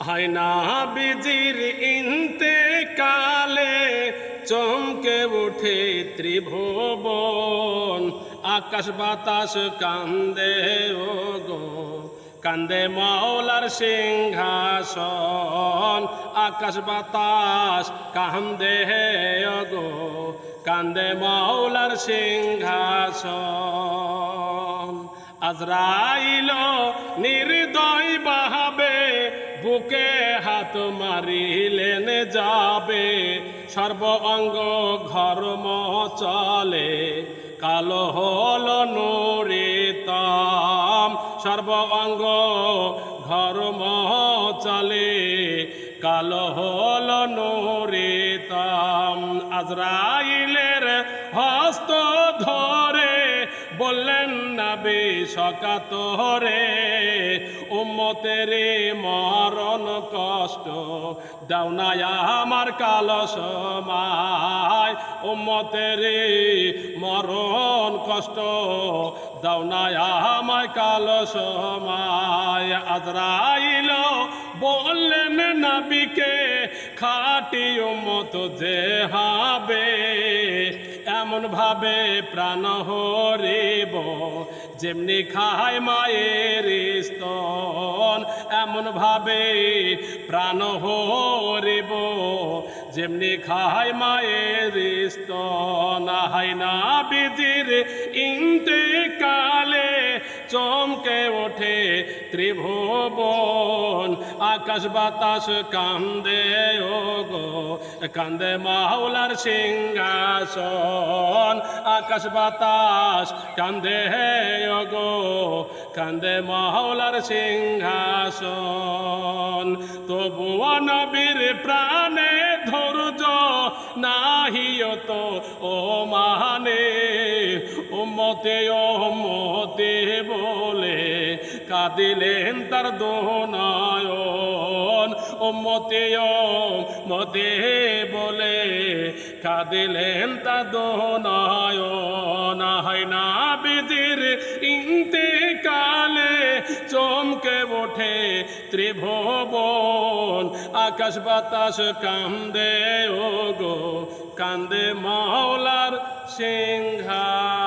হয় না বিজির ইন্তেকালে চমকে উঠে ত্রিভুবন, আকাশ বাতাস কান্দে ও গো, কান্দে মাওলার সিংহাসন। আকাশ বাতাস কান্দে ও গো, কান্দে মাওলার সিংহাসন। আজরাইল নির্দয় বাহাবে, বুকে হাত মারিলেন যাবে। সর্ব অঙ্গ ঘর্ম চলে, কালো হল নুরিতম। সর্ব অঙ্গ ঘর্ম চলে, কালো হল নুরিতম। আজরাইলের হস্ত ধরে বললেন নবী সকাতরে, উম্মতের মরণ কষ্ট দাও না আমার কালো সময়। উম্মতের মরণ কষ্ট দাও না আমায় কালো সময়। আজরাইল বললেন নবীকে, খাঁটি উম্মত যে হবে, এমন ভাবে প্রাণ হরিব যেমনি খায় মায়ের স্তন। এমন ভাবে প্রাণ হরিব যেমনি খায় মায়ের স্তন। হায় না বিজির ইন্তেকালে চমকে ওঠে ত্রিভুবন, আকাশ বাতাস কান্দে ও গো, কান্দে মাওলার সিংহাসন। আকাশ বাতাস কান্দে ও গো, কান্দে মাওলার সিংহাসন। তবুও নবীর প্রাণে ধৈর্য নাহিও তো ও মানে, উম্মতে উম্মতে বলে কাঁদিলেন তার দোনয়ন। উম্মতে উম্মতে বলে কাঁদিলেন তার দোনয়ন। হয় না বিজির ইন্তেকালে চমকে ওঠে ত্রিভুবন, আকাশ বাতাস কান্দে ও গো, কান্দে মাওলার সিংহাসন।